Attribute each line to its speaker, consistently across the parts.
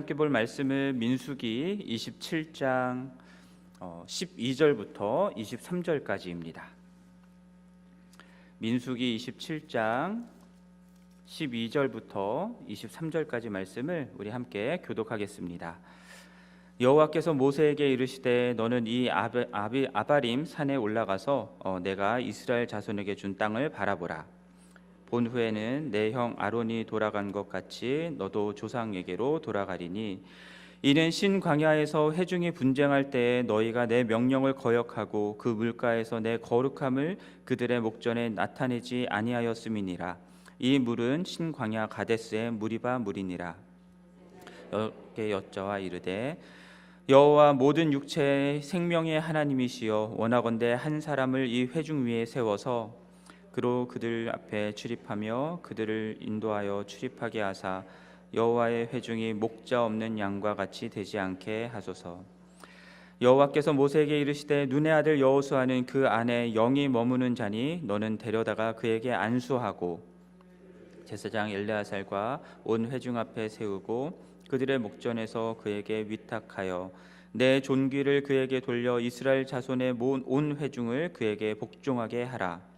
Speaker 1: 함께 볼 말씀은 민수기 27장 12절부터 23절까지입니다. 민수기 27장 12절부터 23절까지 말씀을 우리 함께 교독하겠습니다. 여호와께서 모세에게 이르시되 너는 이 아바림 산에 올라가서 내가 이스라엘 자손에게 준 땅을 바라보라. 본 후에는 내 형 아론이 돌아간 것 같이 너도 조상에게로 돌아가리니 이는 신 광야에서 회중이 분쟁할 때에 너희가 내 명령을 거역하고 그 물가에서 내 거룩함을 그들의 목전에 나타내지 아니하였음이니라. 이 물은 신 광야 가데스의 무리바 물이니라. 여호와께 여짜와 이르되 여호와 모든 육체의 생명의 하나님이시여 원하건대 한 사람을 이 회중 위에 세워서 그로 그들 앞에 출입하며 그들을 인도하여 출입하게 하사 여호와의 회중이 목자 없는 양과 같이 되지 않게 하소서. 여호와께서 모세에게 이르시되 눈의 아들 여호수아는 그 안에 영이 머무는 자니 너는 데려다가 그에게 안수하고 제사장 엘르아살과 온 회중 앞에 세우고 그들의 목전에서 그에게 위탁하여 내 존귀를 그에게 돌려 이스라엘 자손의 온 회중을 그에게 복종하게 하라.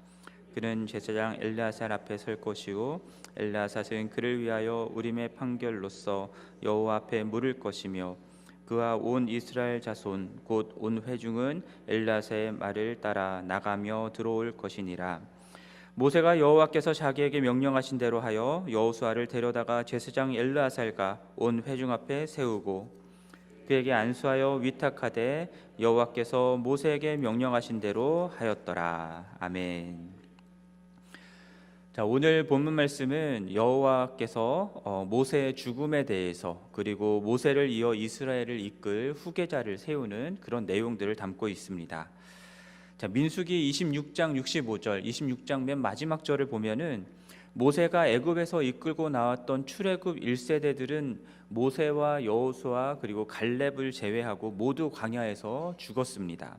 Speaker 1: 그는 제사장 엘르아살 앞에 설 것이요 엘르아살은 그를 위하여 우림의 판결로서 여호와 앞에 물을 것이며 그와 온 이스라엘 자손 곧 온 회중은 엘르아살의 말을 따라 나가며 들어올 것이니라. 모세가 여호와께서 자기에게 명령하신 대로 하여 여호수아를 데려다가 제사장 엘르아살과 온 회중 앞에 세우고 그에게 안수하여 위탁하되 여호와께서 모세에게 명령하신 대로 하였더라. 아멘. 자, 오늘 본문 말씀은 여호와께서 모세의 죽음에 대해서 그리고 모세를 이어 이스라엘을 이끌 후계자를 세우는 그런 내용들을 담고 있습니다. 자, 민수기 26장 65절, 26장 맨 마지막 절을 보면은 모세가 애굽에서 이끌고 나왔던 출애굽 1세대들은 모세와 여호수아 그리고 갈렙을 제외하고 모두 광야에서 죽었습니다.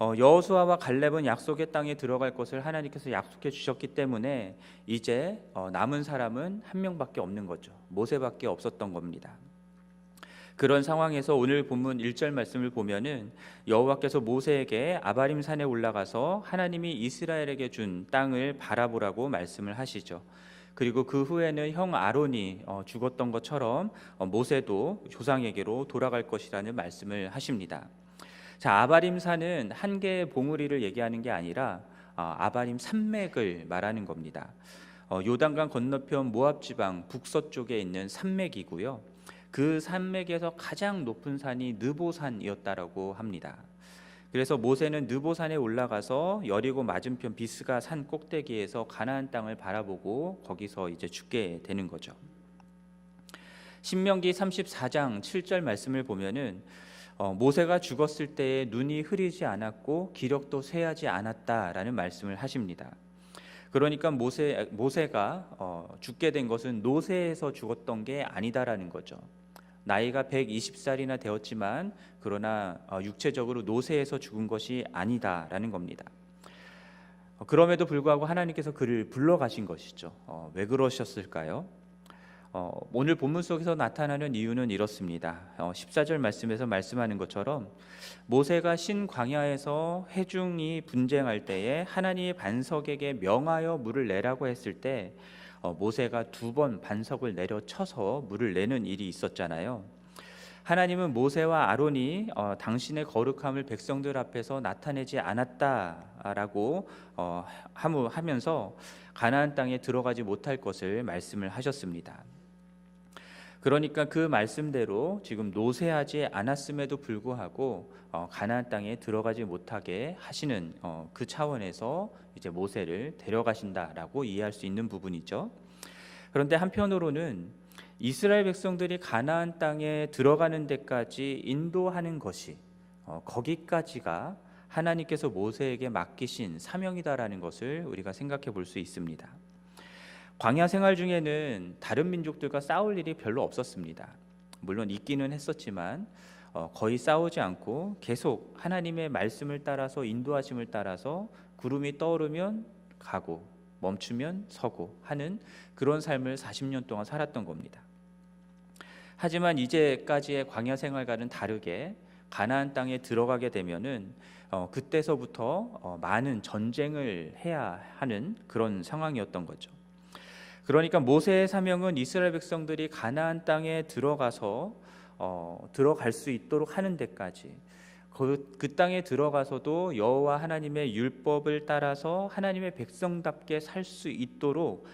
Speaker 1: 여호수아와 갈렙은 약속의 땅에 들어갈 것을 하나님께서 약속해 주셨기 때문에 이제 남은 사람은 한 명밖에 없는 거죠. 모세밖에 없었던 겁니다. 그런 상황에서 오늘 본문 1절 말씀을 보면은 여호와께서 모세에게 아바림 산에 올라가서 하나님이 이스라엘에게 준 땅을 바라보라고 말씀을 하시죠. 그리고 그 후에는 형 아론이 죽었던 것처럼 모세도 조상에게로 돌아갈 것이라는 말씀을 하십니다. 자, 아바림 산은 한 개의 봉우리를 얘기하는 게 아니라 아바림 산맥을 말하는 겁니다. 요단강 건너편 모압 지방 북서쪽에 있는 산맥이고요. 그 산맥에서 가장 높은 산이 느보산이었다라고 합니다. 그래서 모세는 느보산에 올라가서 여리고 맞은편 비스가 산 꼭대기에서 가나안 땅을 바라보고 거기서 이제 죽게 되는 거죠. 신명기 34장 7절 말씀을 보면은 모세가 죽었을 때에 눈이 흐리지 않았고 기력도 쇠하지 않았다라는 말씀을 하십니다. 그러니까 모세가 죽게 된 것은 노쇠에서 죽었던 게 아니다라는 거죠. 나이가 120살이나 되었지만 그러나 육체적으로 노쇠에서 죽은 것이 아니다라는 겁니다. 그럼에도 불구하고 하나님께서 그를 불러가신 것이죠. 왜 그러셨을까요? 오늘 본문 속에서 나타나는 이유는 이렇습니다. 14절 말씀에서 말씀하는 것처럼 모세가 신 광야에서 회중이 분쟁할 때에 하나님의 반석에게 명하여 물을 내라고 했을 때 모세가 2번 반석을 내려쳐서 물을 내는 일이 있었잖아요. 하나님은 모세와 아론이 당신의 거룩함을 백성들 앞에서 나타내지 않았다라고 하면서 가나안 땅에 들어가지 못할 것을 말씀을 하셨습니다. 그러니까 그 말씀대로 지금 노쇠하지 않았음에도 불구하고 가나안 땅에 들어가지 못하게 하시는 그 차원에서 이제 모세를 데려가신다라고 이해할 수 있는 부분이죠. 그런데 한편으로는 이스라엘 백성들이 가나안 땅에 들어가는 데까지 인도하는 것이 거기까지가 하나님께서 모세에게 맡기신 사명이다라는 것을 우리가 생각해 볼 수 있습니다. 광야 생활 중에는 다른 민족들과 싸울 일이 별로 없었습니다. 물론 있기는 했었지만 거의 싸우지 않고 계속 하나님의 말씀을 따라서 인도하심을 따라서 구름이 떠오르면 가고 멈추면 서고 하는 그런 삶을 40년 동안 살았던 겁니다. 하지만 이제까지의 광야 생활과는 다르게 가나안 땅에 들어가게 되면은 그때서부터 많은 전쟁을 해야 하는 그런 상황이었던 거죠. 그러니까 모세의 사명은 이스라엘 백성들이 가나안 땅에 들어갈 수 있도록 하는 데까지, 그 땅에 들어가서도 여호와 하나님의 율법을 따라서 하나님의 백성답게 살 수 있도록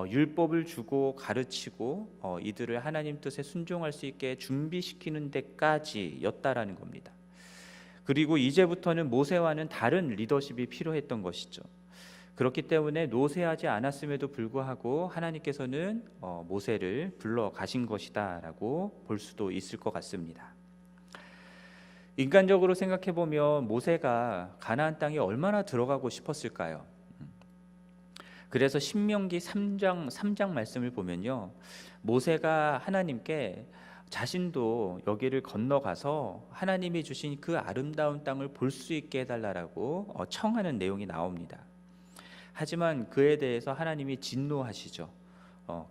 Speaker 1: 율법을 주고 가르치고 이들을 하나님 뜻에 순종할 수 있게 준비시키는 데까지였다라는 겁니다. 그리고 이제부터는 모세와는 다른 리더십이 필요했던 것이죠. 그렇기 때문에 노쇠하지 않았음에도 불구하고 하나님께서는 모세를 불러 가신 것이다라고 볼 수도 있을 것 같습니다. 인간적으로 생각해 보면 모세가 가나안 땅에 얼마나 들어가고 싶었을까요? 그래서 신명기 3장 말씀을 보면요, 모세가 하나님께 자신도 여기를 건너가서 하나님이 주신 그 아름다운 땅을 볼 수 있게 해달라고 청하는 내용이 나옵니다. 하지만 그에 대해서 하나님이 진노하시죠.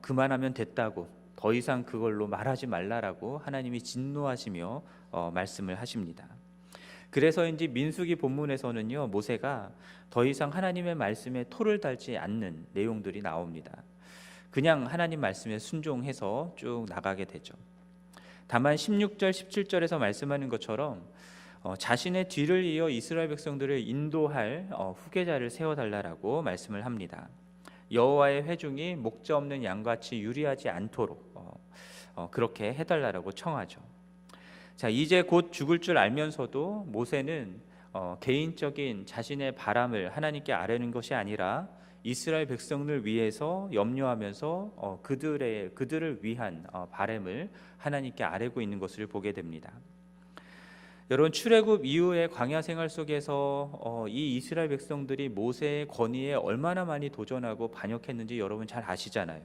Speaker 1: 그만하면 됐다고, 더 이상 그걸로 말하지 말라라고 하나님이 진노하시며 말씀을 하십니다. 그래서인지 민수기 본문에서는요, 모세가 더 이상 하나님의 말씀에 토를 달지 않는 내용들이 나옵니다. 그냥 하나님 말씀에 순종해서 쭉 나가게 되죠. 다만 16절 17절에서 말씀하는 것처럼 자신의 뒤를 이어 이스라엘 백성들을 인도할 후계자를 세워달라고 말씀을 합니다. 여호와의 회중이 목자 없는 양같이 유리하지 않도록 그렇게 해달라고 청하죠. 자, 이제 곧 죽을 줄 알면서도 모세는 개인적인 자신의 바람을 하나님께 아뢰는 것이 아니라 이스라엘 백성을 위해서 염려하면서 그들을 위한 바람을 하나님께 아뢰고 있는 것을 보게 됩니다. 여러분, 출애굽 이후의 광야 생활 속에서 이 이스라엘 백성들이 모세의 권위에 얼마나 많이 도전하고 반역했는지 여러분 잘 아시잖아요.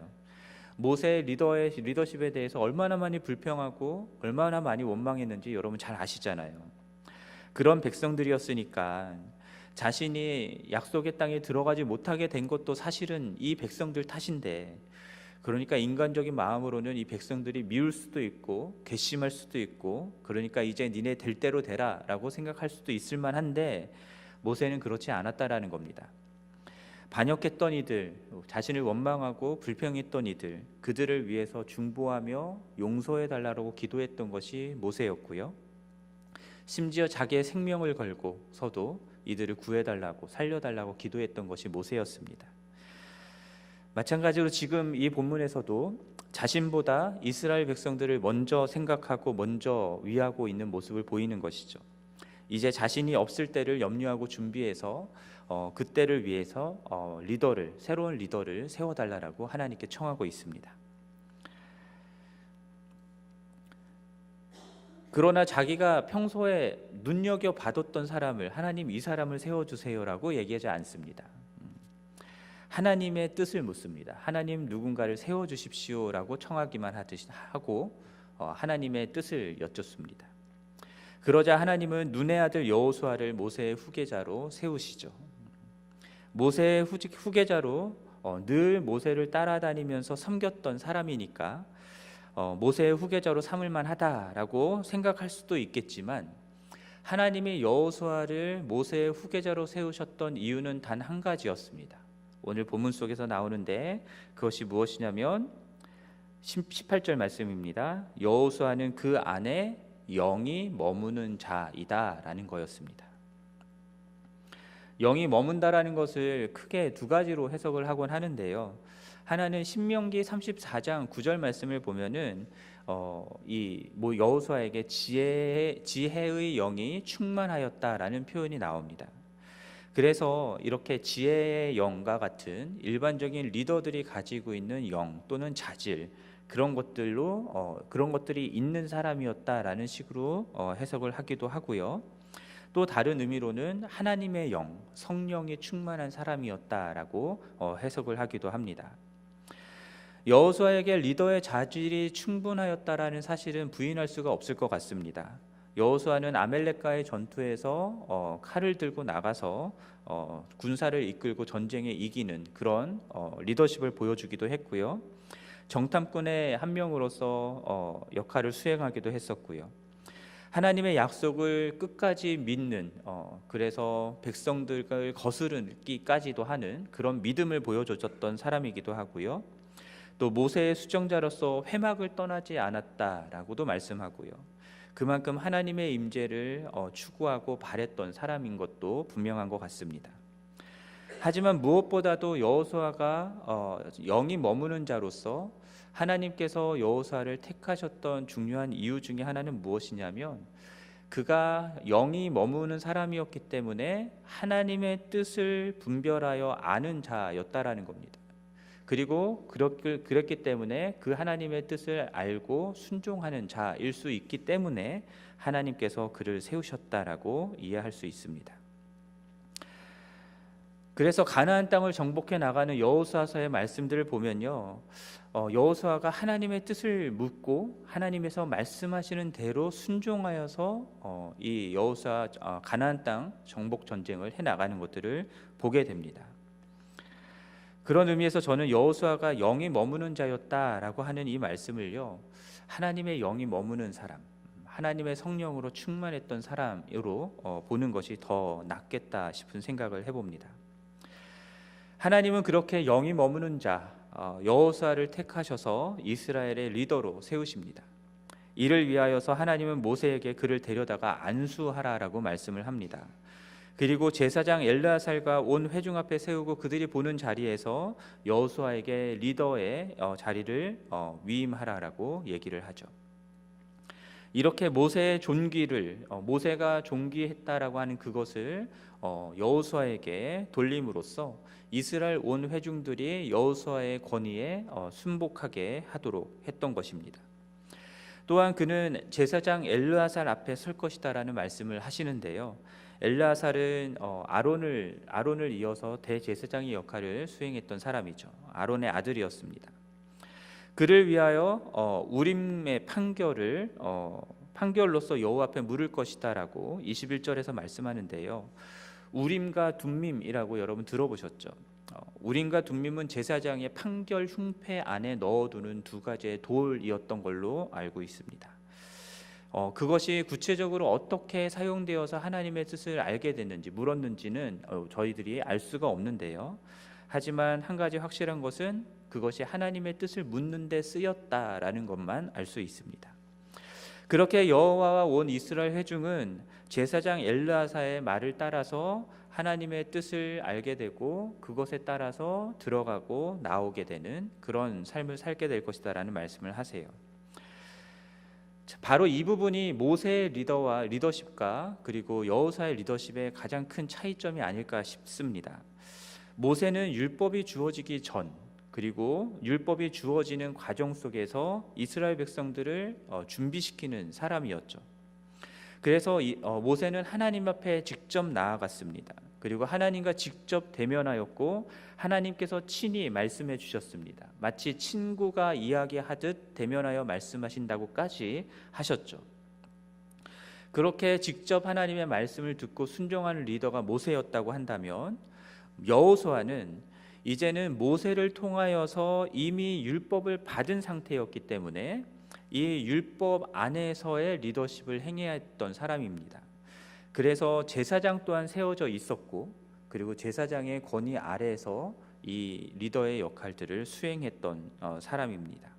Speaker 1: 모세의 리더십에 대해서 얼마나 많이 불평하고 얼마나 많이 원망했는지 여러분 잘 아시잖아요. 그런 백성들이었으니까 자신이 약속의 땅에 들어가지 못하게 된 것도 사실은 이 백성들 탓인데, 그러니까 인간적인 마음으로는 이 백성들이 미울 수도 있고 괘씸할 수도 있고, 그러니까 이제 니네 될 대로 되라 라고 생각할 수도 있을 만한데, 모세는 그렇지 않았다라는 겁니다. 반역했던 이들, 자신을 원망하고 불평했던 이들, 그들을 위해서 중보하며 용서해 달라고 기도했던 것이 모세였고요. 심지어 자기의 생명을 걸고서도 이들을 구해달라고, 살려달라고 기도했던 것이 모세였습니다. 마찬가지로 지금 이 본문에서도 자신보다 이스라엘 백성들을 먼저 생각하고 먼저 위하고 있는 모습을 보이는 것이죠. 이제 자신이 없을 때를 염려하고 준비해서 그때를 위해서 새로운 리더를 세워달라고 하나님께 청하고 있습니다. 그러나 자기가 평소에 눈여겨봐뒀던 사람을, 하나님 이 사람을 세워주세요라고 얘기하지 않습니다. 하나님의 뜻을 묻습니다. 하나님 누군가를 세워주십시오라고 청하기만 하고 하나님의 뜻을 여쭙습니다. 그러자 하나님은 눈의 아들 여호수아를 모세의 후계자로 세우시죠. 모세의 후계자로 늘 모세를 따라다니면서 섬겼던 사람이니까 모세의 후계자로 삼을만 하다라고 생각할 수도 있겠지만, 하나님이 여호수아를 모세의 후계자로 세우셨던 이유는 단 한 가지였습니다. 오늘 본문 속에서 나오는데 그것이 무엇이냐면 18절 말씀입니다. 여호수아는 그 안에 영이 머무는 자이다라는 거였습니다. 영이 머문다라는 것을 크게 두 가지로 해석을 하곤 하는데요. 하나는 신명기 34장 9절 말씀을 보면은 여호수아에게 지혜의 영이 충만하였다라는 표현이 나옵니다. 그래서 이렇게 지혜의 영과 같은 일반적인 리더들이 가지고 있는 영 또는 자질, 그런 것들이 있는 사람이었다라는 식으로 해석을 하기도 하고요. 또 다른 의미로는 하나님의 영, 성령이 충만한 사람이었다라고 해석을 하기도 합니다. 여호수아에게 리더의 자질이 충분하였다라는 사실은 부인할 수가 없을 것 같습니다. 여호수아는 아멜렉과의 전투에서 칼을 들고 나가서 군사를 이끌고 전쟁에 이기는 그런 리더십을 보여주기도 했고요. 정탐꾼의 한 명으로서 역할을 수행하기도 했었고요. 하나님의 약속을 끝까지 믿는, 그래서 백성들을 거스르기까지도 하는 그런 믿음을 보여줬던 사람이기도 하고요. 또 모세의 수정자로서 회막을 떠나지 않았다라고도 말씀하고요. 그만큼 하나님의 임재를 추구하고 바랬던 사람인 것도 분명한 것 같습니다. 하지만 무엇보다도 여호수아가 영이 머무는 자로서 하나님께서 여호수아를 택하셨던 중요한 이유 중에 하나는 무엇이냐면, 그가 영이 머무는 사람이었기 때문에 하나님의 뜻을 분별하여 아는 자였다라는 겁니다. 그리고 그랬기 때문에 그 하나님의 뜻을 알고 순종하는 자일 수 있기 때문에 하나님께서 그를 세우셨다라고 이해할 수 있습니다. 그래서 가나안 땅을 정복해 나가는 여호수아서의 말씀들을 보면요, 여호수아가 하나님의 뜻을 묻고 하나님에서 말씀하시는 대로 순종하여서 이 여호수아 가나안 땅 정복 전쟁을 해 나가는 것들을 보게 됩니다. 그런 의미에서 저는 여호수아가 영이 머무는 자였다라고 하는 이 말씀을요, 하나님의 영이 머무는 사람, 하나님의 성령으로 충만했던 사람으로 보는 것이 더 낫겠다 싶은 생각을 해봅니다. 하나님은 그렇게 영이 머무는 자 여호수아를 택하셔서 이스라엘의 리더로 세우십니다. 이를 위하여서 하나님은 모세에게 그를 데려다가 안수하라라고 말씀을 합니다. 그리고 제사장 엘르아살과 온 회중 앞에 세우고 그들이 보는 자리에서 여호수아에게 리더의 자리를 위임하라라고 얘기를 하죠. 이렇게 모세의 존귀를 모세가 존귀했다라고 하는 그것을 여호수아에게 돌림으로써 이스라엘 온 회중들이 여호수아의 권위에 순복하게 하도록 했던 것입니다. 또한 그는 제사장 엘르아살 앞에 설 것이다라는 말씀을 하시는데요. 엘르아살은 아론을 이어서 대제사장의 역할을 수행했던 사람이죠. 아론의 아들이었습니다. 그를 위하여 우림의 판결로서 여호와 앞에 물을 것이다라고 21절에서 말씀하는데요. 우림과 둠밈이라고 여러분 들어보셨죠? 우림과 둠밈은 제사장의 판결 흉패 안에 넣어두는 두 가지의 돌이었던 걸로 알고 있습니다. 그것이 구체적으로 어떻게 사용되어서 하나님의 뜻을 알게 됐는지 물었는지는 저희들이 알 수가 없는데요. 하지만 한 가지 확실한 것은 그것이 하나님의 뜻을 묻는 데 쓰였다라는 것만 알 수 있습니다. 그렇게 여호와와 온 이스라엘 회중은 제사장 엘르아사의 말을 따라서 하나님의 뜻을 알게 되고 그것에 따라서 들어가고 나오게 되는 그런 삶을 살게 될 것이다라는 말씀을 하세요. 바로 이 부분이 모세의 리더십과 그리고 여호수아의 리더십의 가장 큰 차이점이 아닐까 싶습니다. 모세는 율법이 주어지기 전 그리고 율법이 주어지는 과정 속에서 이스라엘 백성들을 준비시키는 사람이었죠. 그래서 모세는 하나님 앞에 직접 나아갔습니다. 그리고 하나님과 직접 대면하였고 하나님께서 친히 말씀해 주셨습니다. 마치 친구가 이야기하듯 대면하여 말씀하신다고까지 하셨죠. 그렇게 직접 하나님의 말씀을 듣고 순종하는 리더가 모세였다고 한다면, 여호수아는 이제는 모세를 통하여서 이미 율법을 받은 상태였기 때문에 이 율법 안에서의 리더십을 행해야 했던 사람입니다. 그래서 제사장 또한 세워져 있었고, 그리고 제사장의 권위 아래에서 이 리더의 역할들을 수행했던 사람입니다.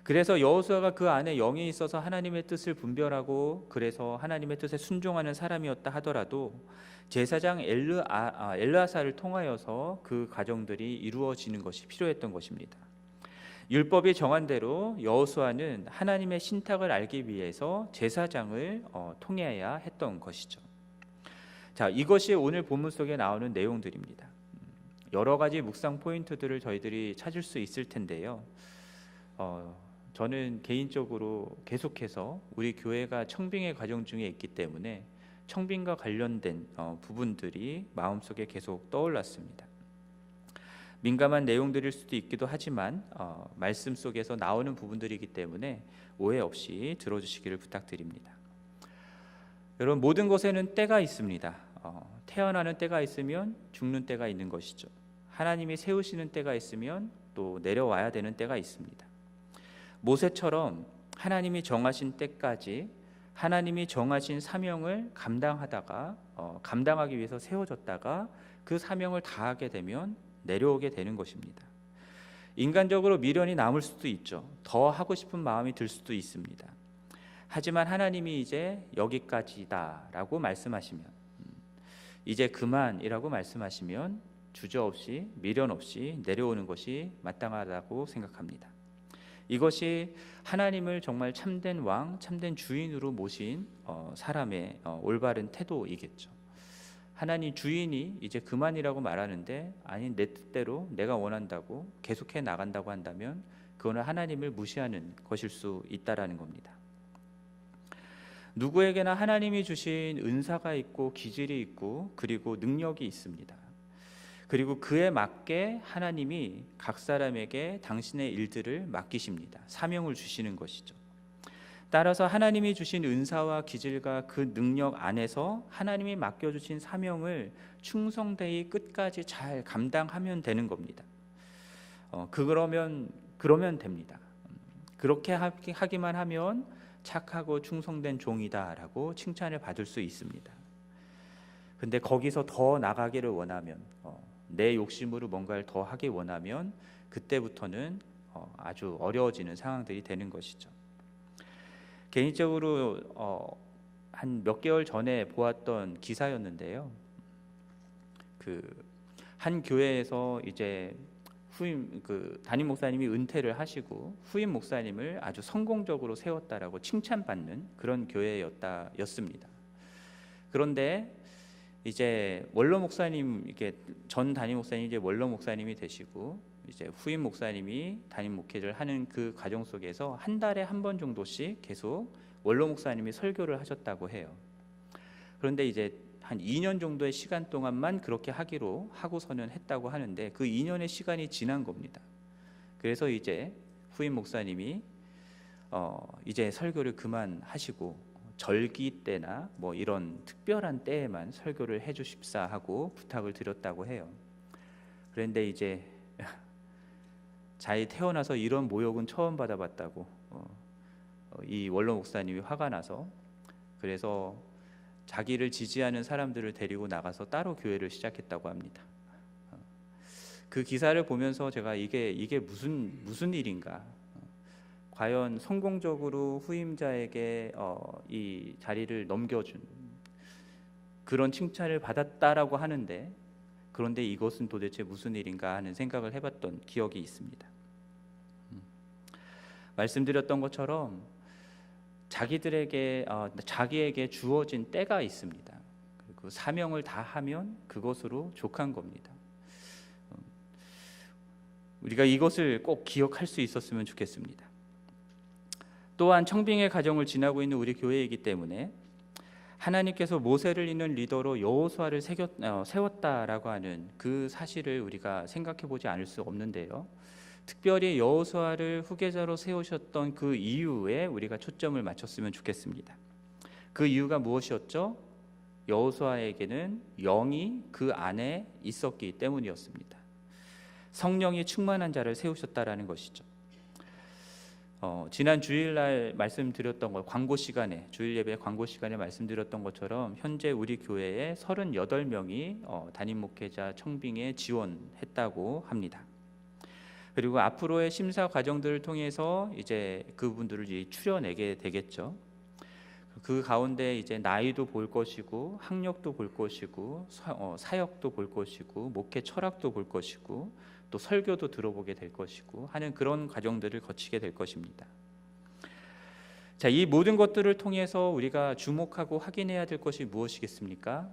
Speaker 1: 그래서 여호수아가 그 안에 영이 있어서 하나님의 뜻을 분별하고 그래서 하나님의 뜻에 순종하는 사람이었다 하더라도 제사장 엘르아사를 통하여서 그 과정들이 이루어지는 것이 필요했던 것입니다. 율법이 정한 대로 여호수아는 하나님의 신탁을 알기 위해서 제사장을 통해야 했던 것이죠. 자, 이것이 오늘 본문 속에 나오는 내용들입니다. 여러 가지 묵상 포인트들을 저희들이 찾을 수 있을 텐데요. 저는 개인적으로 계속해서 우리 교회가 청빙의 과정 중에 있기 때문에 청빙과 관련된 부분들이 마음속에 계속 떠올랐습니다. 민감한 내용들일 수도 있기도 하지만 말씀 속에서 나오는 부분들이기 때문에 오해 없이 들어주시기를 부탁드립니다. 여러분, 모든 것에는 때가 있습니다. 태어나는 때가 있으면 죽는 때가 있는 것이죠. 하나님이 세우시는 때가 있으면 또 내려와야 되는 때가 있습니다. 모세처럼 하나님이 정하신 때까지 하나님이 정하신 사명을 감당하기 위해서 세워졌다가 그 사명을 다하게 되면 내려오게 되는 것입니다. 인간적으로 미련이 남을 수도 있죠. 더 하고 싶은 마음이 들 수도 있습니다. 하지만 하나님이 이제 여기까지다라고 말씀하시면, 이제 그만이라고 말씀하시면 주저없이 미련 없이 내려오는 것이 마땅하다고 생각합니다. 이것이 하나님을 정말 참된 왕, 참된 주인으로 모신 사람의 올바른 태도이겠죠. 하나님 주인이 이제 그만이라고 말하는데, 아니 내 뜻대로 내가 원한다고 계속해 나간다고 한다면 그거는 하나님을 무시하는 것일 수 있다라는 겁니다. 누구에게나 하나님이 주신 은사가 있고 기질이 있고 그리고 능력이 있습니다. 그리고 그에 맞게 하나님이 각 사람에게 당신의 일들을 맡기십니다. 사명을 주시는 것이죠. 따라서 하나님이 주신 은사와 기질과 그 능력 안에서 하나님이 맡겨주신 사명을 충성되이 끝까지 잘 감당하면 되는 겁니다. 그러면 됩니다. 그렇게 하기만 하면 착하고 충성된 종이다라고 칭찬을 받을 수 있습니다. 근데 거기서 더 나가기를 원하면, 내 욕심으로 뭔가를 더 하기 원하면 그때부터는 아주 어려워지는 상황들이 되는 것이죠. 개인적으로 한 몇 개월 전에 보았던 기사였는데요. 한 교회에서 이제 담임 목사님이 은퇴를 하시고 후임 목사님을 아주 성공적으로 세웠다라고 칭찬받는 그런 교회였습니다. 그런데 이제 원로 목사님, 이게 전 담임 목사님이 이제 원로 목사님이 되시고 이제 후임 목사님이 담임 목회를 하는 그 과정 속에서 한 달에 한 번 정도씩 계속 원로 목사님이 설교를 하셨다고 해요. 그런데 이제 한 2년 정도의 시간 동안만 그렇게 하고서는 했다고 하는데, 그 2년의 시간이 지난 겁니다. 그래서 이제 후임 목사님이 이제 설교를 그만하시고 절기 때나 뭐 이런 특별한 때에만 설교를 해주십사 하고 부탁을 드렸다고 해요. 그런데 이제 자기 태어나서 이런 모욕은 처음 받아봤다고 이 원로 목사님이 화가 나서, 그래서 자기를 지지하는 사람들을 데리고 나가서 따로 교회를 시작했다고 합니다. 그 기사를 보면서 제가 이게 무슨 일인가? 과연 성공적으로 후임자에게 이 자리를 넘겨준 그런 칭찬을 받았다라고 하는데, 그런데 이것은 도대체 무슨 일인가 하는 생각을 해봤던 기억이 있습니다. 말씀드렸던 것처럼 자기에게 주어진 때가 있습니다. 그리고 사명을 다 하면 그것으로 족한 겁니다. 우리가 이것을 꼭 기억할 수 있었으면 좋겠습니다. 또한 청빙의 과정을 지나고 있는 우리 교회이기 때문에 하나님께서 모세를 잇는 리더로 여호수아를 세웠다라고 하는 그 사실을 우리가 생각해 보지 않을 수 없는데요. 특별히 여호수아를 후계자로 세우셨던 그 이유에 우리가 초점을 맞췄으면 좋겠습니다. 그 이유가 무엇이었죠? 여호수아에게는 영이 그 안에 있었기 때문이었습니다. 성령이 충만한 자를 세우셨다라는 것이죠. 지난 주일날 말씀드렸던 것, 주일 예배 광고 시간에 말씀드렸던 것처럼 현재 우리 교회에 38명이 담임 목회자 청빙에 지원했다고 합니다. 그리고 앞으로의 심사 과정들을 통해서 이제 그분들을 추려내게 되겠죠. 그 가운데 이제 나이도 볼 것이고 학력도 볼 것이고 사역도 볼 것이고 목회 철학도 볼 것이고 또 설교도 들어보게 될 것이고 하는 그런 과정들을 거치게 될 것입니다. 자, 이 모든 것들을 통해서 우리가 주목하고 확인해야 될 것이 무엇이겠습니까?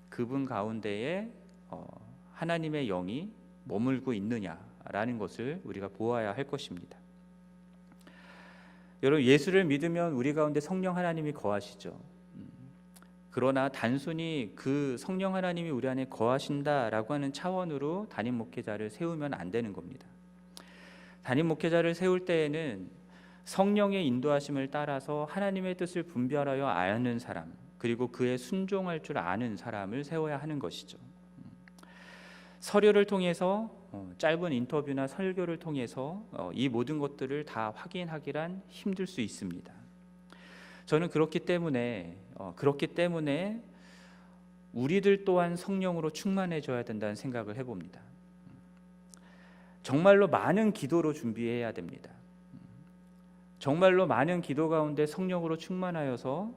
Speaker 1: 그분 가운데에 하나님의 영이 머물고 있느냐라는 것을 우리가 보아야 할 것입니다. 여러분, 예수를 믿으면 우리 가운데 성령 하나님이 거하시죠. 그러나 단순히 그 성령 하나님이 우리 안에 거하신다라고 하는 차원으로 담임 목회자를 세우면 안 되는 겁니다. 담임 목회자를 세울 때에는 성령의 인도하심을 따라서 하나님의 뜻을 분별하여 아는 사람, 그리고 그에 순종할 줄 아는 사람을 세워야 하는 것이죠. 서류를 통해서 짧은 인터뷰나 설교를 통해서 이 모든 것들을 다 확인하기란 힘들 수 있습니다. 저는 그렇기 때문에 우리들 또한 성령으로 충만해져야 된다는 생각을 해봅니다. 정말로 많은 기도로 준비해야 됩니다. 정말로 많은 기도 가운데 성령으로 충만하여서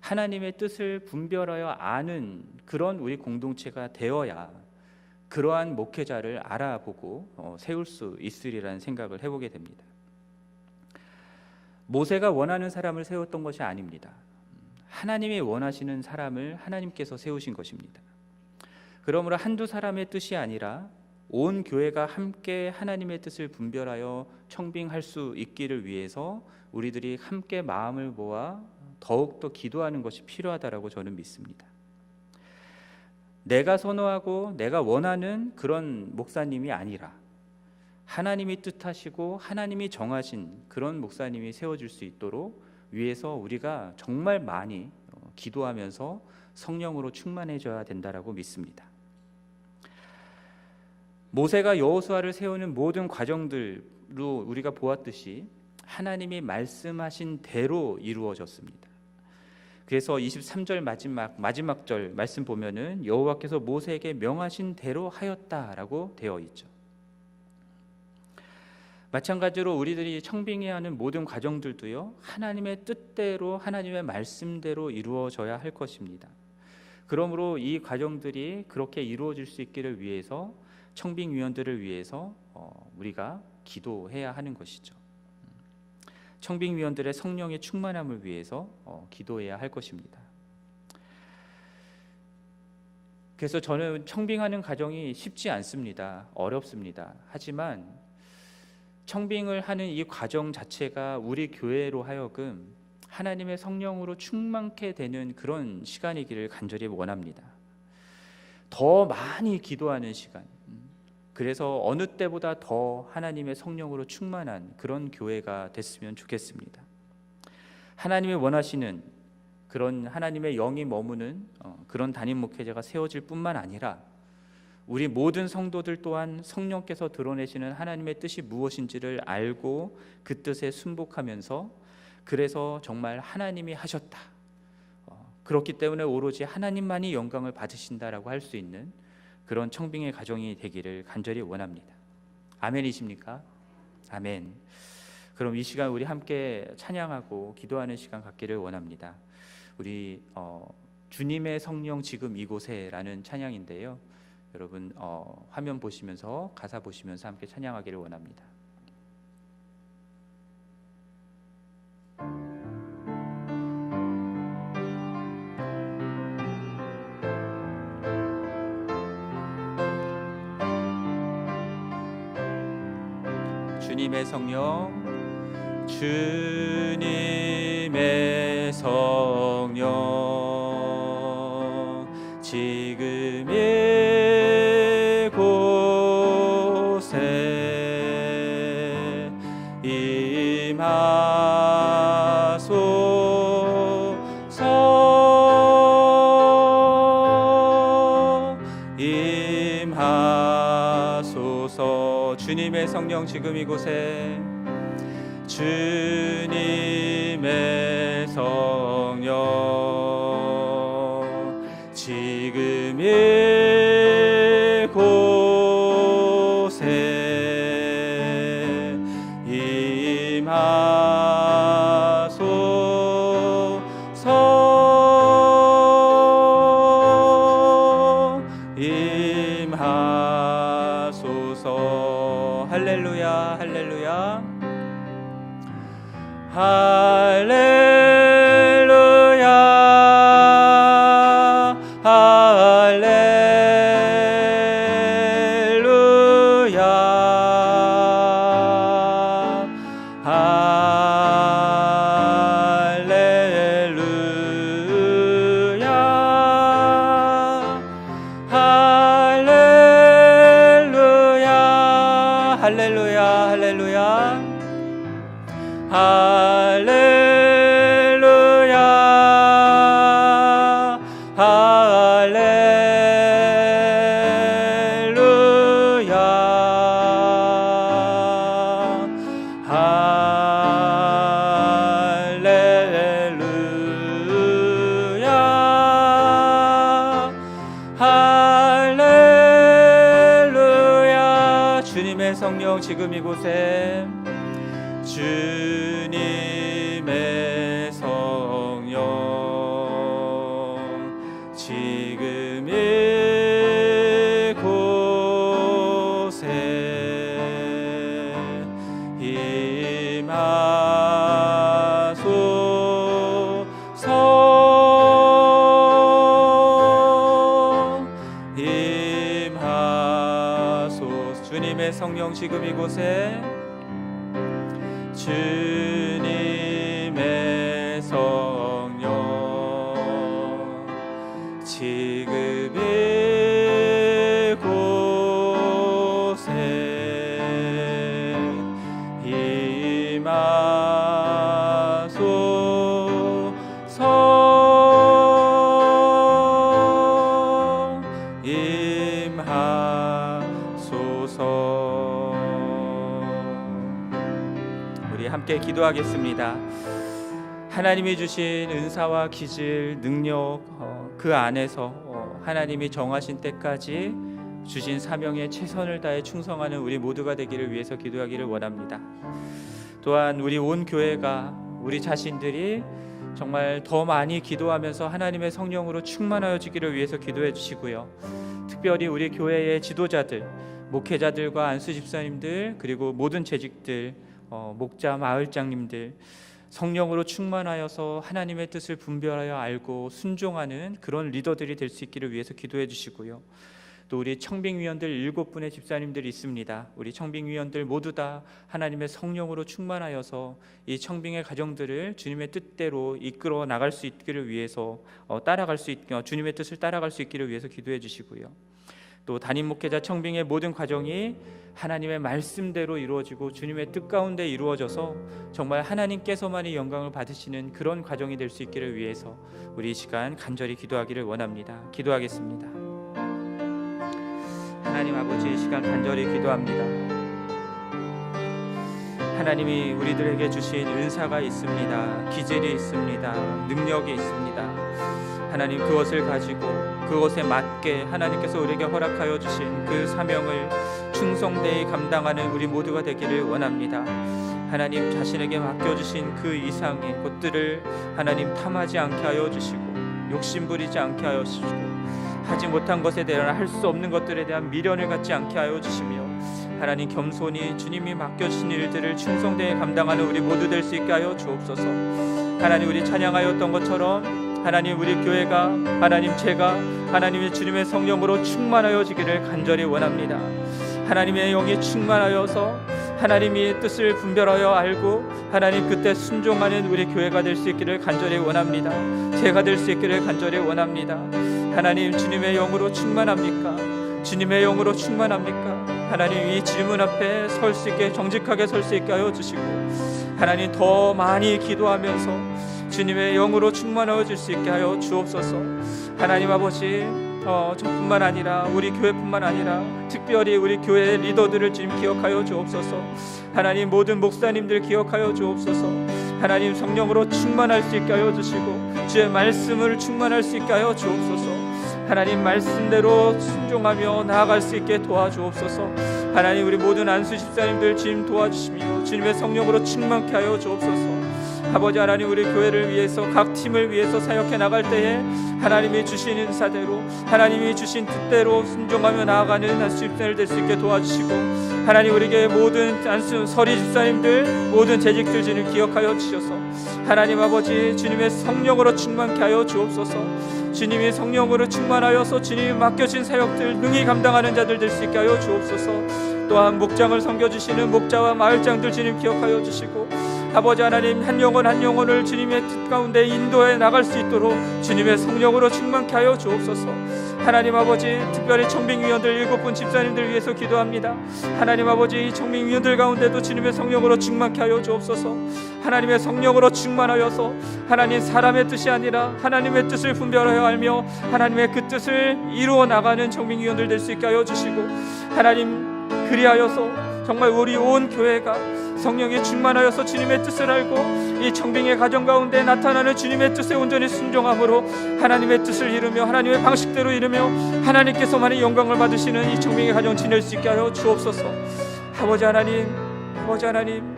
Speaker 1: 하나님의 뜻을 분별하여 아는 그런 우리 공동체가 되어야 그러한 목회자를 알아보고 세울 수 있으리라는 생각을 해보게 됩니다. 모세가 원하는 사람을 세웠던 것이 아닙니다. 하나님이 원하시는 사람을 하나님께서 세우신 것입니다. 그러므로 한두 사람의 뜻이 아니라 온 교회가 함께 하나님의 뜻을 분별하여 청빙할 수 있기를 위해서 우리들이 함께 마음을 모아 더욱더 기도하는 것이 필요하다라고 저는 믿습니다. 내가 선호하고 내가 원하는 그런 목사님이 아니라 하나님이 뜻하시고 하나님이 정하신 그런 목사님이 세워질 수 있도록 위해서 우리가 정말 많이 기도하면서 성령으로 충만해져야 된다라고 믿습니다. 모세가 여호수아를 세우는 모든 과정들로 우리가 보았듯이 하나님이 말씀하신 대로 이루어졌습니다. 그래서 23절 마지막 절 말씀 보면은 여호와께서 모세에게 명하신 대로 하였다라고 되어 있죠. 마찬가지로 우리들이 청빙해야 하는 모든 과정들도요, 하나님의 뜻대로 하나님의 말씀대로 이루어져야 할 것입니다. 그러므로 이 과정들이 그렇게 이루어질 수 있기를 위해서 청빙위원들을 위해서 우리가 기도해야 하는 것이죠. 청빙위원들의 성령의 충만함을 위해서 기도해야 할 것입니다. 그래서 저는 청빙하는 과정이 쉽지 않습니다. 어렵습니다. 하지만 청빙을 하는 이 과정 자체가 우리 교회로 하여금 하나님의 성령으로 충만케 되는 그런 시간이기를 간절히 원합니다. 더 많이 기도하는 시간, 그래서 어느 때보다 더 하나님의 성령으로 충만한 그런 교회가 됐으면 좋겠습니다. 하나님이 원하시는 그런 하나님의 영이 머무는 그런 담임 목회자가 세워질 뿐만 아니라 우리 모든 성도들 또한 성령께서 드러내시는 하나님의 뜻이 무엇인지를 알고 그 뜻에 순복하면서 그래서 정말 하나님이 하셨다, 그렇기 때문에 오로지 하나님만이 영광을 받으신다라고 할 수 있는 그런 청빙의 가정이 되기를 간절히 원합니다. 아멘이십니까? 아멘. 그럼 이 시간 우리 함께 찬양하고 기도하는 시간 갖기를 원합니다. 우리 주님의 성령 지금 이곳에라는 찬양인데요, 여러분 화면 보시면서 가사 보시면서 함께 찬양하기를 원합니다. 주님의 성령, 주님의 성령, 지금 이곳에 임하소서. 주님의 성령 지금 이곳에, 주님의 성령 지금 이곳에 임하소서. 할렐루야, 할렐루야, 할렐루야, 할렐루야. 지금 이곳에 주님의 성령 지금 이곳에 임하소서. 주님의 성령 지금 이곳에 주님의 성령 지금 이곳에 임하소서. 우리 함께 기도하겠습니다. 하나님이 주신 은사와 기질, 능력 그 안에서 하나님이 정하신 때까지 주신 사명에 최선을 다해 충성하는 우리 모두가 되기를 위해서 기도하기를 원합니다. 또한 우리 온 교회가 우리 자신들이 정말 더 많이 기도하면서 하나님의 성령으로 충만하여지기를 위해서 기도해 주시고요. 특별히 우리 교회의 지도자들, 목회자들과 안수 집사님들, 그리고 모든 재직들, 목자, 마을장님들 성령으로 충만하여서 하나님의 뜻을 분별하여 알고 순종하는 그런 리더들이 될 수 있기를 위해서 기도해 주시고요. 또 우리 청빙위원들 7분의 집사님들이 있습니다. 우리 청빙위원들 모두 다 하나님의 성령으로 충만하여서 이 청빙의 가정들을 주님의 뜻대로 이끌어 나갈 수 있기를 위해서 주님의 뜻을 따라갈 수 있기를 위해서 기도해 주시고요. 또 담임 목회자 청빙의 모든 과정이 하나님의 말씀대로 이루어지고 주님의 뜻 가운데 이루어져서 정말 하나님께서만이 영광을 받으시는 그런 과정이 될 수 있기를 위해서 우리 이 시간 간절히 기도하기를 원합니다. 기도하겠습니다. 하나님 아버지, 이 시간 간절히 기도합니다. 하나님이 우리들에게 주신 은사가 있습니다. 기질이 있습니다. 능력이 있습니다. 하나님, 그것을 가지고 그것에 맞게 하나님께서 우리에게 허락하여 주신 그 사명을 충성되이 감당하는 우리 모두가 되기를 원합니다. 하나님 자신에게 맡겨주신 그 이상의 것들을 하나님 탐하지 않게 하여 주시고 욕심부리지 않게 하여 주시고 하지 못한 것에 대한 할 수 없는 것들에 대한 미련을 갖지 않게 하여 주시며 하나님 겸손히 주님이 맡겨주신 일들을 충성되이 감당하는 우리 모두 될 수 있게 하여 주옵소서. 하나님, 우리 찬양하였던 것처럼 하나님, 우리 교회가 하나님 제가 하나님의 주님의 성령으로 충만하여지기를 간절히 원합니다. 하나님의 영이 충만하여서 하나님의 뜻을 분별하여 알고 하나님 그때 순종하는 우리 교회가 될 수 있기를 간절히 원합니다. 제가 될 수 있기를 간절히 원합니다. 하나님, 주님의 영으로 충만합니까? 주님의 영으로 충만합니까? 하나님, 이 질문 앞에 설 수 있게, 정직하게 설 수 있게 하여 주시고 하나님, 더 많이 기도하면서 주님의 영으로 충만하여질 수 있게 하여 주옵소서. 하나님 아버지, 저뿐만 아니라 우리 교회뿐만 아니라 특별히 우리 교회의 리더들을 주님 기억하여 주옵소서. 하나님, 모든 목사님들 기억하여 주옵소서. 하나님, 성령으로 충만할 수 있게 하여 주시고 주의 말씀을 충만할 수 있게 하여 주옵소서. 하나님, 말씀대로 순종하며 나아갈 수 있게 도와주옵소서. 하나님, 우리 모든 안수 집사님들 주님 도와주시며 주님의 성령으로 충만케 하여 주옵소서. 아버지 하나님, 우리 교회를 위해서 각 팀을 위해서 사역해 나갈 때에 하나님이 주신 은사대로 하나님이 주신 뜻대로 순종하며 나아가는 안수 집사님들 될 수 있게 도와주시고 하나님, 우리에게 모든 안수 서리 집사님들 모든 재직들 주님 기억하여 주셔서 하나님 아버지 주님의 성령으로 충만케 하여 주옵소서. 주님이 성령으로 충만하여서 주님이 맡겨진 사역들 능히 감당하는 자들 될 수 있게 하여 주옵소서. 또한 목장을 섬겨주시는 목자와 마을장들 주님 기억하여 주시고 아버지 하나님, 한 영혼 한 영혼을 주님의 뜻 가운데 인도해 나갈 수 있도록 주님의 성령으로 충만케 하여 주옵소서. 하나님 아버지, 특별히 청빙위원들 7분 집사님들 위해서 기도합니다. 하나님 아버지, 이 청빙위원들 가운데도 주님의 성령으로 충만케 하여 주옵소서. 하나님의 성령으로 충만하여서 하나님 사람의 뜻이 아니라 하나님의 뜻을 분별하여 알며 하나님의 그 뜻을 이루어 나가는 청빙위원들 될 수 있게 하여 주시고 하나님, 그리하여서 정말 우리 온 교회가 성령에 충만하여서 주님의 뜻을 알고 이 청빙의 가정 가운데 나타나는 주님의 뜻에 온전히 순종함으로 하나님의 뜻을 이루며 하나님의 방식대로 이루며 하나님께서만의 영광을 받으시는 이 청빙의 가정 지낼 수 있게 하여 주옵소서. 아버지 하나님, 아버지 하나님,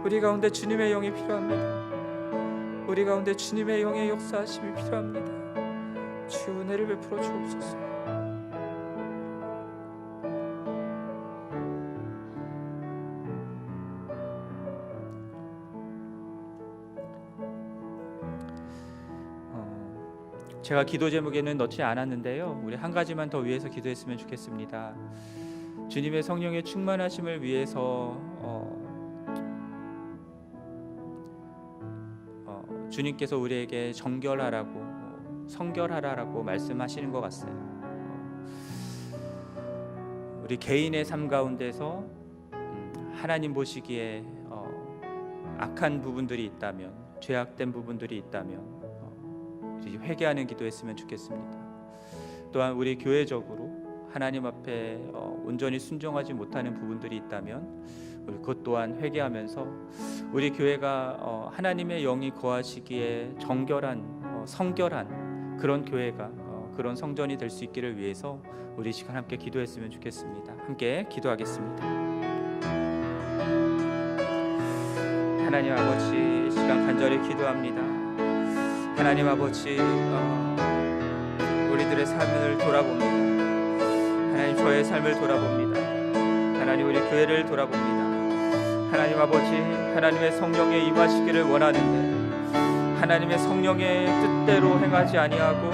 Speaker 1: 우리 가운데 주님의 영이 필요합니다. 우리 가운데 주님의 영의 역사하심이 필요합니다. 주여 은혜를 베풀어 주옵소서. 제가 기도 제목에는 넣지 않았는데요, 우리 한 가지만 더 위해서 기도했으면 좋겠습니다. 주님의 성령의 충만하심을 위해서 주님께서 우리에게 정결하라고, 성결하라고 말씀하시는 것 같아요. 우리 개인의 삶 가운데서 하나님 보시기에 악한 부분들이 있다면, 죄악된 부분들이 있다면 회개하는 기도했으면 좋겠습니다. 또한 우리 교회적으로 하나님 앞에 온전히 순종하지 못하는 부분들이 있다면 우리 그것 또한 회개하면서 우리 교회가 하나님의 영이 거하시기에 정결한, 성결한 그런 교회가, 그런 성전이 될 수 있기를 위해서 우리 시간 함께 기도했으면 좋겠습니다. 함께 기도하겠습니다. 하나님 아버지, 이 시간 간절히 기도합니다. 하나님 아버지, 우리들의 삶을 돌아봅니다. 하나님, 저의 삶을 돌아봅니다. 하나님, 우리 교회를 돌아봅니다. 하나님 아버지, 하나님의 성령에 임하시기를 원하는데 하나님의 성령의 뜻대로 행하지 아니하고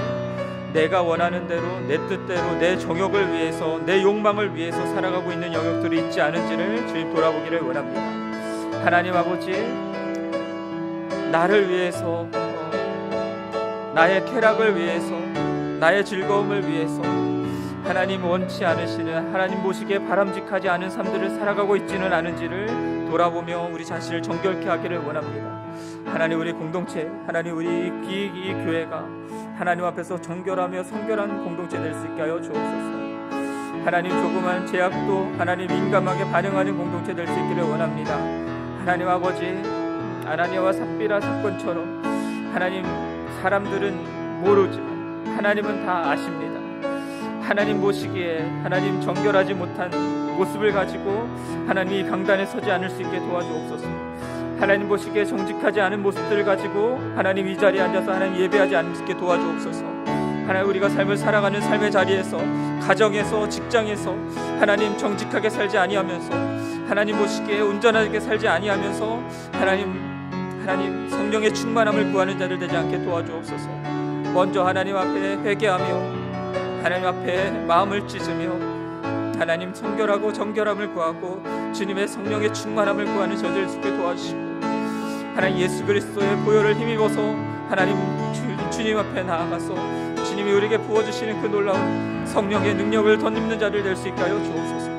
Speaker 1: 내가 원하는 대로, 내 뜻대로, 내 정욕을 위해서, 내 욕망을 위해서 살아가고 있는 영역들이 있지 않은지를 주님 돌아보기를 원합니다. 하나님 아버지, 나를 위해서, 나의 쾌락을 위해서, 나의 즐거움을 위해서 하나님 원치 않으시는, 하나님 보시기에 바람직하지 않은 삶들을 살아가고 있지는 않은지를 돌아보며 우리 자신을 정결케 하기를 원합니다. 하나님, 우리 공동체, 하나님 우리 이 교회가 하나님 앞에서 정결하며 성결한 공동체 될 수 있게 하여 주옵소서. 하나님, 조그만 제약도 하나님 민감하게 반응하는 공동체 될 수 있기를 원합니다. 하나님 아버지, 아나니아와 삽비라 사건처럼 하나님, 사람들은 모르지만 하나님은 다 아십니다. 하나님 보시기에 하나님 정결하지 못한 모습을 가지고 하나님 이 강단에 서지 않을 수 있게 도와주옵소서. 하나님 보시기에 정직하지 않은 모습들을 가지고 하나님 이 자리에 앉아서 하나님 예배하지 않을 수 있게 도와주옵소서. 하나님, 우리가 삶을 살아가는 삶의 자리에서, 가정에서, 직장에서 하나님 정직하게 살지 아니하면서, 하나님 보시기에 온전하게 살지 아니하면서 하나님 성령의 충만함을 구하는 자들 되지 않게 도와주옵소서. 먼저 하나님 앞에 회개하며 하나님 앞에 마음을 찢으며 하나님 성결하고 정결함을 구하고 주님의 성령의 충만함을 구하는 저들 있게 도와주시고, 하나님 예수 그리스도의 보혈을 힘입어서 하나님 주님 앞에 나아가서 주님이 우리에게 부어주시는 그 놀라운 성령의 능력을 덧입는 자들 될 수 있게 하여 주옵소서.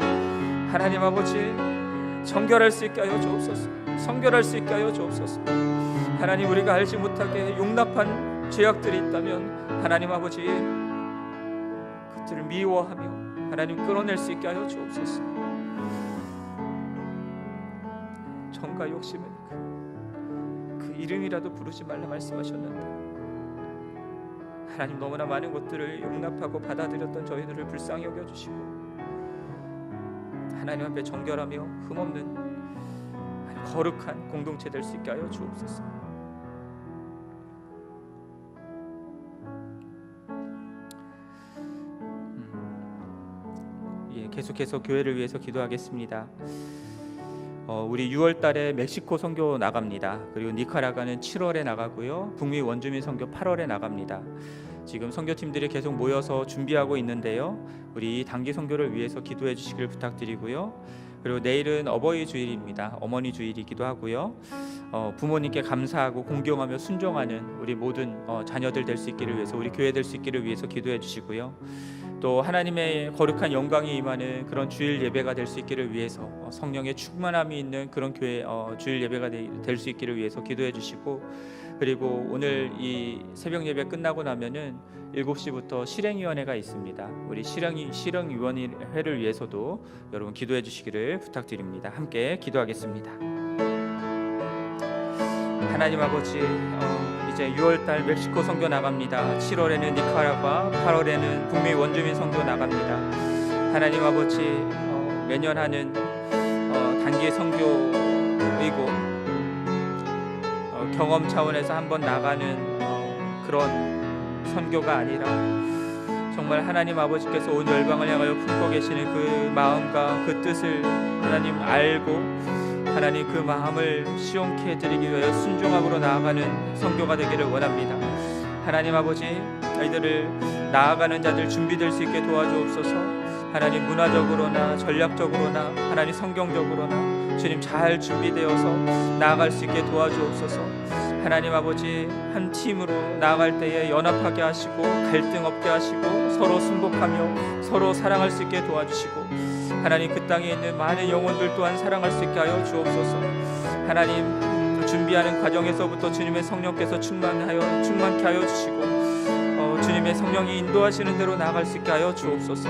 Speaker 1: 하나님 아버지, 정결할 수 있게 하여 주옵소서. 성결할 수 있게 하여 주옵소서. 하나님, 우리가 알지 못하게 용납한 죄악들이 있다면 하나님 아버지, 그들을 미워하며 하나님 끌어낼 수 있게 하여 주옵소서. 정과 욕심은 그 이름이라도 부르지 말라 말씀하셨는데 하나님, 너무나 많은 것들을 용납하고 받아들였던 저희들을 불쌍히 여겨주시고 하나님 앞에 정결하며 흠없는 거룩한 공동체 될 수 있게 하여 주옵소서. 계속해서 교회를 위해서 기도하겠습니다. 우리 6월 달에 멕시코 선교 나갑니다. 그리고 니카라과는 7월에 나가고요. 북미 원주민 선교 8월에 나갑니다. 지금 선교팀들이 계속 모여서 준비하고 있는데요. 우리 단기 선교를 위해서 기도해 주시기를 부탁드리고요. 그리고 내일은 어버이 주일입니다. 어머니 주일이기도 하고요. 부모님께 감사하고 공경하며 순종하는 우리 모든 자녀들 될 수 있기를 위해서, 우리 교회 될 수 있기를 위해서 기도해 주시고요. 또 하나님의 거룩한 영광이 임하는 그런 주일 예배가 될 수 있기를 위해서, 성령의 충만함이 있는 그런 교회 주일 예배가 될 수 있기를 위해서 기도해 주시고, 그리고 오늘 이 새벽 예배 끝나고 나면은 7시부터 실행위원회가 있습니다. 우리 실행위원회를 위해서도 여러분 기도해 주시기를 부탁드립니다. 함께 기도하겠습니다. 하나님 아버지, 이제 6월달 멕시코 선교 나갑니다. 7월에는 니카라과, 8월에는 북미 원주민 선교 나갑니다. 하나님 아버지, 매년 하는 단기 선교이고 경험 차원에서 한번 나가는 그런 선교가 아니라 정말 하나님 아버지께서 온 열방을 향하여 품고 계시는 그 마음과 그 뜻을 하나님 알고 하나님 그 마음을 시원케 해드리기 위하여 순종함으로 나아가는 선교가 되기를 원합니다. 하나님 아버지, 아이들을 나아가는 자들 준비될 수 있게 도와주옵소서. 하나님 문화적으로나 전략적으로나 하나님 성경적으로나 주님 잘 준비되어서 나아갈 수 있게 도와주옵소서. 하나님 아버지, 한 팀으로 나아갈 때에 연합하게 하시고 갈등 없게 하시고 서로 순복하며 서로 사랑할 수 있게 도와주시고 하나님 그 땅에 있는 많은 영혼들 또한 사랑할 수 있게 하여 주옵소서. 하나님 준비하는 과정에서부터 주님의 성령께서 충만케 하여 주시고 주님의 성령이 인도하시는 대로 나아갈 수 있게 하여 주옵소서.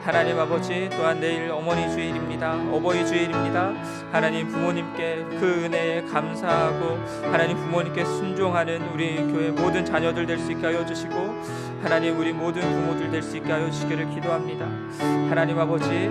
Speaker 1: 하나님 아버지, 또한 내일 어머니 주일입니다. 어버이 주일입니다. 하나님 부모님께 그 은혜에 감사하고 하나님 부모님께 순종하는 우리 교회 모든 자녀들 될 수 있게 하여 주시고 하나님 우리 모든 부모들 될 수 있게 하여 주시기를 기도합니다. 하나님 아버지,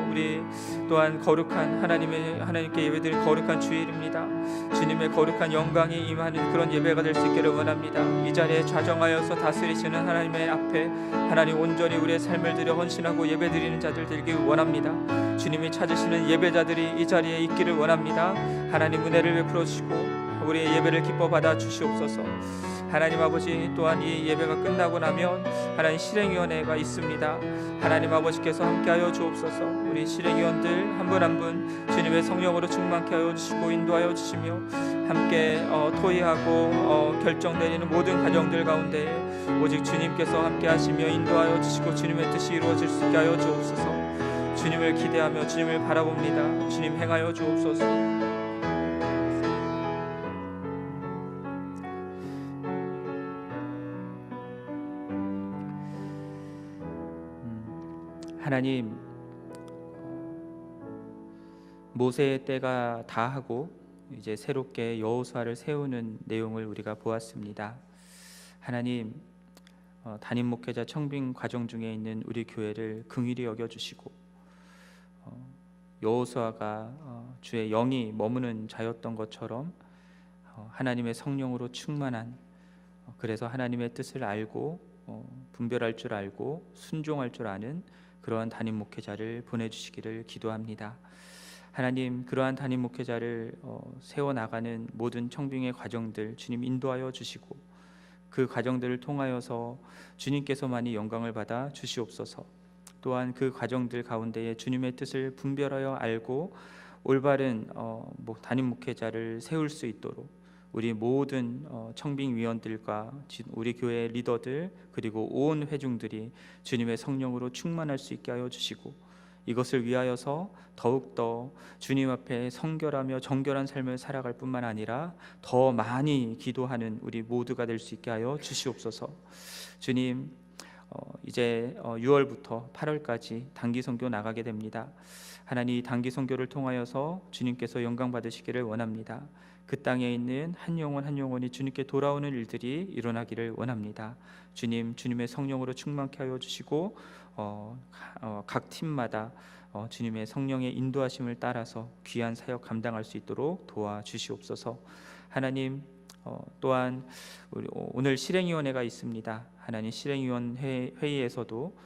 Speaker 1: 우리 또한 거룩한 하나님께 예배드릴 거룩한 주일입니다. 주님의 거룩한 영광이 임하는 그런 예배가 될 수 있기를 원합니다. 이 자리에 좌정하여서 다스리시는 하나님의 앞에 하나님 온전히 우리의 삶을 들여 헌신하고 예배드리는 자들 되길 원합니다. 주님이 찾으시는 예배자들이 이 자리에 있기를 원합니다. 하나님 은혜를 베풀어 주시고 우리의 예배를 기뻐 받아 주시옵소서. 하나님 아버지, 또한 이 예배가 끝나고 나면 하나님 실행위원회가 있습니다. 하나님 아버지께서 함께하여 주옵소서. 우리 실행위원들 한 분 한 분 주님의 성령으로 충만케 하여 주시고 인도하여 주시며 함께 토의하고 결정 내리는 모든 과정들 가운데 오직 주님께서 함께하시며 인도하여 주시고 주님의 뜻이 이루어질 수 있게 하여 주옵소서. 주님을 기대하며 주님을 바라봅니다. 주님 행하여 주옵소서. 하나님, 모세의 때가 다하고 이제 새롭게 여호수아를 세우는 내용을 우리가 보았습니다. 하나님, 담임 목회자 청빙 과정 중에 있는 우리 교회를 긍휼히 여겨주시고 여호수아가 주의 영이 머무는 자였던 것처럼 하나님의 성령으로 충만한, 그래서 하나님의 뜻을 알고 분별할 줄 알고 순종할 줄 아는 그러한 담임 목회자를 보내주시기를 기도합니다. 하나님, 그러한 담임 목회자를 세워나가는 모든 청빙의 과정들 주님 인도하여 주시고 그 과정들을 통하여서 주님께서만이 영광을 받아 주시옵소서. 또한 그 과정들 가운데에 주님의 뜻을 분별하여 알고 올바른 담임 목회자를 세울 수 있도록 우리 모든 청빙위원들과 우리 교회 리더들 그리고 온 회중들이 주님의 성령으로 충만할 수 있게 하여 주시고 이것을 위하여서 더욱더 주님 앞에 성결하며 정결한 삶을 살아갈 뿐만 아니라 더 많이 기도하는 우리 모두가 될 수 있게 하여 주시옵소서. 주님, 이제 6월부터 8월까지 단기 선교 나가게 됩니다. 하나님, 단기 선교를 통하여서 주님께서 영광 받으시기를 원합니다. 그 땅에 있는 한 영혼 한 영혼이 주님께 돌아오는 일들이 일어나기를 원합니다. 주님, 주님의 성령으로 충만케 하여 주시고 각 팀마다 주님의 성령의 인도하심을 따라서 귀한 사역 감당할 수 있도록 도와주시옵소서. 하나님, 또한 오늘 실행위원회가 있습니다. 하나님, 실행위원 회의에서도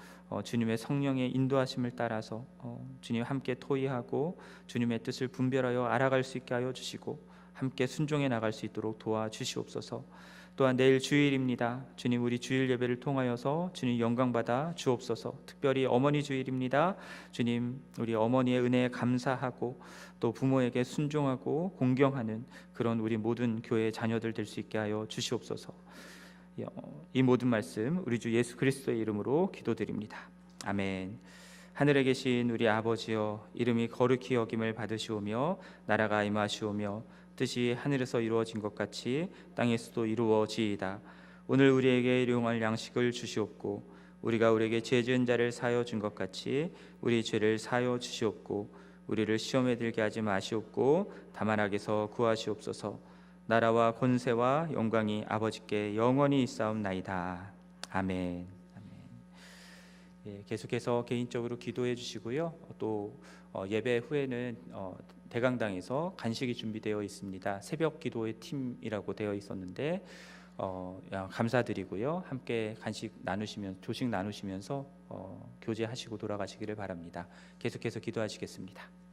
Speaker 1: 주님의 성령의 인도하심을 따라서 주님 함께 토의하고 주님의 뜻을 분별하여 알아갈 수 있게 하여 주시고 함께 순종해 나갈 수 있도록 도와주시옵소서. 또한 내일 주일입니다. 주님, 우리 주일 예배를 통하여서 주님 영광 받아 주옵소서. 특별히 어머니 주일입니다. 주님, 우리 어머니의 은혜에 감사하고 또 부모에게 순종하고 공경하는 그런 우리 모든 교회의 자녀들 될 수 있게 하여 주시옵소서. 이 모든 말씀 우리 주 예수 그리스도의 이름으로 기도드립니다. 아멘. 하늘에 계신 우리 아버지여, 이름이 거룩히 여김을 받으시오며 나라가 임하시오며 뜻이 하늘에서 이루어진 것 같이 땅에서도 이루어지이다. 오늘 우리에게 일용할 양식을 주시옵고 우리가 우리에게 죄 지은 자를 사하여 준 것 같이 우리 죄를 사하여 주시옵고 우리를 시험에 들게 하지 마시옵고 다만 악에서 구하시옵소서. 나라와 권세와 영광이 아버지께 영원히 있사옵나이다. 아멘. 아멘. 예, 계속해서 개인적으로 기도해 주시고요. 또 예배 후에는 대강당에서 간식이 준비되어 있습니다. 새벽 기도의 팀이라고 되어 있었는데 감사드리고요. 함께 간식 나누시면 조식 나누시면서 교제하시고 돌아가시기를 바랍니다. 계속해서 기도하시겠습니다.